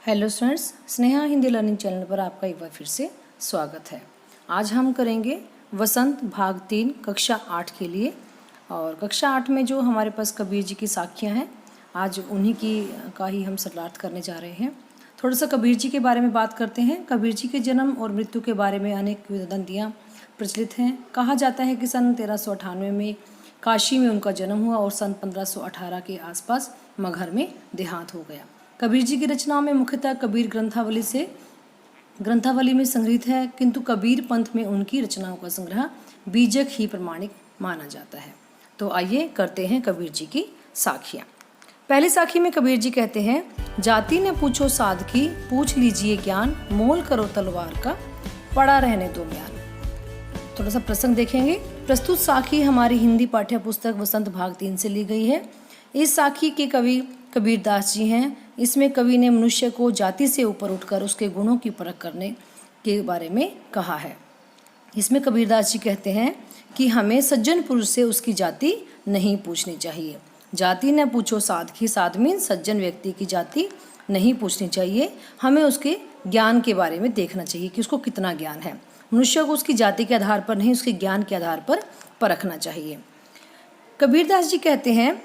Hello students, Sneha Hindi learning channel पर आपका एक बार फिर से स्वागत है। आज हम करेंगे वसंत भाग 3 कक्षा 8 के लिए। और कक्षा 8 में जो हमारे पास कबीर जी की साखियाँ हैं, आज उन्हीं का ही हम सलाहत करने जा रहे हैं। थोड़ा सा कबीर जी के बारे में बात करते हैं। कबीर जी के जन्म और मृत्यु के बारे में अनेक किंवदंतियाँ प्रचलित हैं। कहा जाता है कि सन 1398 में काशी में उनका जन्म हुआ और सन 1518 के आसपास मगहर में देहांत हो गया। कबीर जी की रचनाओं में मुख्यतः कबीर ग्रंथावली में संग्रहित है, किंतु कबीर पंथ में उनकी रचनाओं का संग्रह बीजक ही प्रमाणिक माना जाता है। तो आइए करते हैं कबीर जी की साखियाँ। पहली साखी में कबीर जी कहते हैं, जाति ने पूछो साधकी, पूछ लीजिए ज्ञान, मोल करो तलवार का, पड़ा रहने दो म्यान। थोड़ा सा प्रसंग देखेंगे। प्रस्तुत साखी हमारी हिंदी पाठ्य पुस्तक वसंत भाग 3 से ली गई है। इस साखी के कवि कबीर दास जी हैं। इसमें कवि ने मनुष्य को जाति से ऊपर उठकर उसके गुणों की परख करने के बारे में कहा है। इसमें कबीर दास जी कहते हैं कि हमें सज्जन पुरुष से उसकी जाति नहीं पूछनी चाहिए। जाति न पूछो साधकी, साध मीन सज्जन व्यक्ति की जाति नहीं पूछनी चाहिए। हमें उसके ज्ञान के बारे में देखना चाहिए कि उसको कितना ज्ञान है। मनुष्य को उसकी जाति के आधार पर नहीं, उसके ज्ञान के आधार पर परखना चाहिए। कबीर दास जी कहते हैं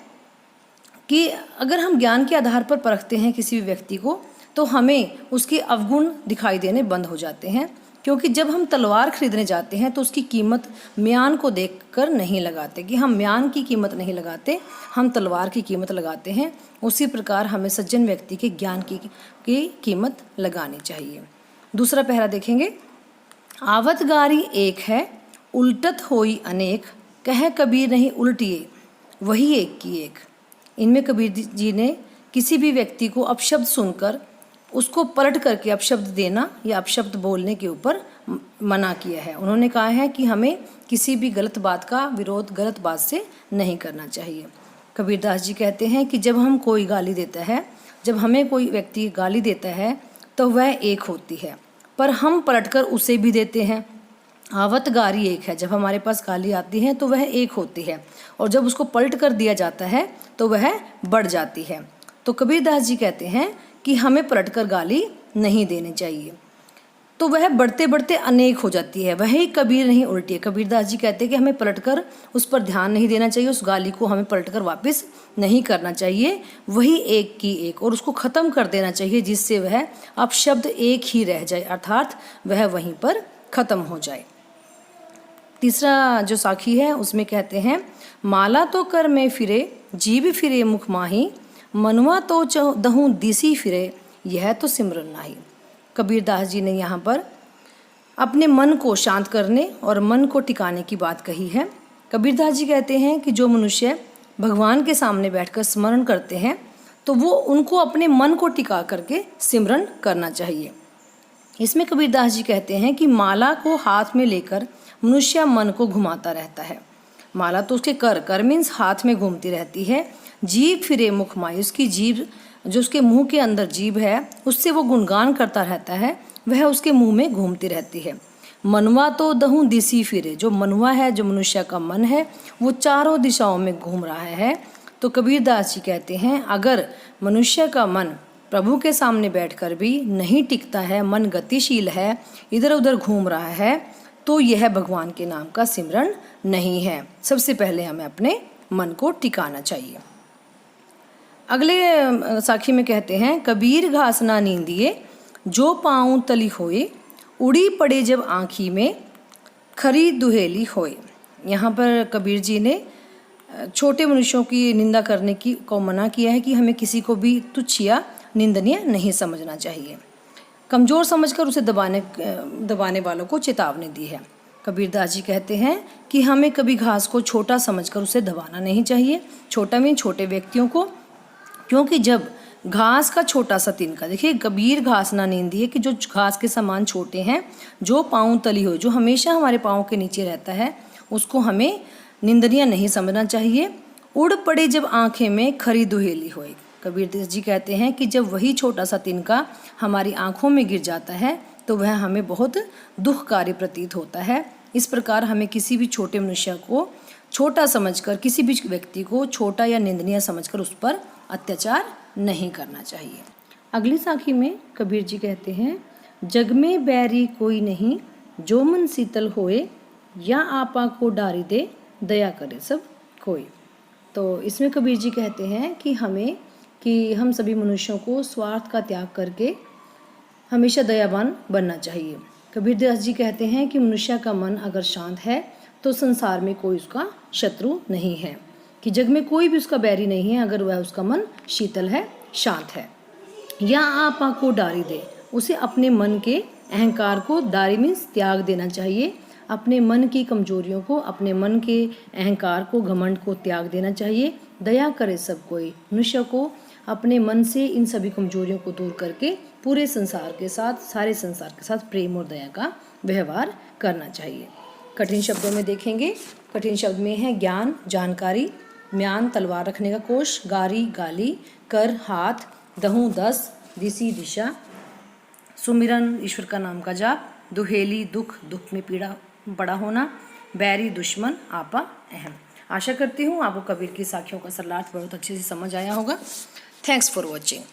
कि अगर हम ज्ञान के आधार पर परखते हैं किसी भी व्यक्ति को, तो हमें उसके अवगुण दिखाई देने बंद हो जाते हैं। क्योंकि जब हम तलवार खरीदने जाते हैं तो उसकी कीमत म्यान को देखकर नहीं लगाते, कि हम म्यान की कीमत नहीं लगाते, हम तलवार की कीमत लगाते हैं। उसी प्रकार हमें सज्जन व्यक्ति के ज्ञान की कीमत लगानी चाहिए। दूसरा पहरा देखेंगे। आवत गारी एक है, उल्टत होई अनेक, कह कबीर नहीं उल्टिए, वही एक की एक। इनमें कबीर जी ने किसी भी व्यक्ति को अपशब्द सुनकर उसको पलट करके अपशब्द देना या अपशब्द बोलने के ऊपर मना किया है। उन्होंने कहा है कि हमें किसी भी गलत बात का विरोध गलत बात से नहीं करना चाहिए। कबीर दास जी कहते हैं कि जब हम कोई गाली देता है, जब हमें कोई व्यक्ति गाली देता है तो वह एक होती है, पर हम पलटकर उसे भी देते हैं। आवत गारी एक है, जब हमारे पास गाली आती है तो वह एक होती है, और जब उसको पलट कर दिया जाता है तो वह बढ़ जाती है। तो कबीर दास जी कहते हैं कि हमें पलटकर गाली नहीं देनी चाहिए, तो वह बढ़ते बढ़ते अनेक हो जाती है। वही कबीर नहीं उल्टी है। कबीर दास जी कहते हैं कि हमें पलटकर उस पर ध्यान नहीं देना चाहिए, उस गाली को हमें पलटकर वापस नहीं करना चाहिए, वही एक की एक, और उसको ख़त्म कर देना चाहिए, जिससे वह अपशब्द एक ही रह जाए, अर्थात वह वहीं पर ख़त्म हो जाए। तीसरा जो साखी है उसमें कहते हैं, माला तो कर में फिरे, जीभ फिरे मुख माही, मनवा तो दहूँ दिसी फिरे, यह तो सिमरन नाही। कबीर दास जी ने यहाँ पर अपने मन को शांत करने और मन को टिकाने की बात कही है। कबीर दास जी कहते हैं कि जो मनुष्य भगवान के सामने बैठकर स्मरण करते हैं तो वो उनको अपने मन को टिका करके सिमरन करना चाहिए। इसमें कबीर दास जी कहते हैं कि माला को हाथ में लेकर मनुष्य मन को घुमाता रहता है। माला तो उसके कर मीन्स हाथ में घूमती रहती है। जीभ फिरे मुख माई, उसकी जीभ जो उसके मुंह के अंदर जीभ है उससे वो गुणगान करता रहता है, वह उसके मुंह में घूमती रहती है। मनवा तो दहूँ दिसी फिरे, जो मनवा है, जो मनुष्य का मन है, वो चारों दिशाओं में घूम रहा है। तो कबीर दास जी कहते हैं अगर मनुष्य का मन प्रभु के सामने बैठकर भी नहीं टिकता है, मन गतिशील है, इधर उधर घूम रहा है, तो यह भगवान के नाम का सिमरन नहीं है। सबसे पहले हमें अपने मन को टिकाना चाहिए। अगले साखी में कहते हैं, कबीर घास ना नींदिए, जो पाँव तली होए, उड़ी पड़े जब आँखी में, खरी दुहेली होए। यहाँ पर कबीर जी ने छोटे मनुष्यों की निंदा करने की को मना किया है कि हमें किसी को भी तुच्छ या निंदनीय नहीं समझना चाहिए। कमज़ोर समझकर उसे दबाने वालों को चेतावनी दी है। कबीर दास जी कहते हैं कि हमें कभी घास को छोटा समझकर उसे दबाना नहीं चाहिए, छोटा में छोटे व्यक्तियों को, क्योंकि जब घास का छोटा सा तिनका, देखिए कबीर घास ना नींदिए कि जो घास के समान छोटे हैं, जो पाँव तली हो, जो हमेशा हमारे पाँव के नीचे रहता है, उसको हमें निंदनीय नहीं समझना चाहिए। उड़ पड़े जब आँखें में, खरी दुहेली होए। कबीर दास जी कहते हैं कि जब वही छोटा सा तिनका हमारी आँखों में गिर जाता है तो वह हमें बहुत दुखकारी प्रतीत होता है। इस प्रकार हमें किसी भी छोटे मनुष्य को छोटा समझकर, किसी भी व्यक्ति को छोटा या निंदनीय समझकर उस पर अत्याचार नहीं करना चाहिए। अगली साखी में कबीर जी कहते हैं, जग में बैरी कोई नहीं, जो मन शीतल होए, या आपा को डारी दे, दया करे सब कोई। तो इसमें कबीर जी कहते हैं कि हम सभी मनुष्यों को स्वार्थ का त्याग करके हमेशा दयावान बनना चाहिए। कबीर दास जी कहते हैं कि मनुष्य का मन अगर शांत है तो संसार में कोई उसका शत्रु नहीं है, कि जग में कोई भी उसका बैरी नहीं है अगर वह उसका मन शीतल है, शांत है। या आपा को डारी दे, उसे अपने मन के अहंकार को, डारी मीन्स त्याग देना चाहिए, अपने मन की कमजोरियों को, अपने मन के अहंकार को, घमंड को त्याग देना चाहिए। दया करे सब कोई, मनुष्य को अपने मन से इन सभी कमजोरियों को दूर करके पूरे संसार के साथ, सारे संसार के साथ प्रेम और दया का व्यवहार करना चाहिए। कठिन शब्दों में देखेंगे। कठिन शब्द में है ज्ञान, जानकारी, म्यान तलवार रखने का कोश, गारी गाली, कर हाथ, दहूँ दस, दिसी दिशा, सुमिरन ईश्वर का नाम का जाप, दुहेली दुख, दुख में पीड़ा बड़ा होना, बैरी दुश्मन, आपा अहम। आशा करती हूँ आपको कबीर की साखियों का सरलार्थ बहुत अच्छे से समझ आया होगा। Thanks for watching.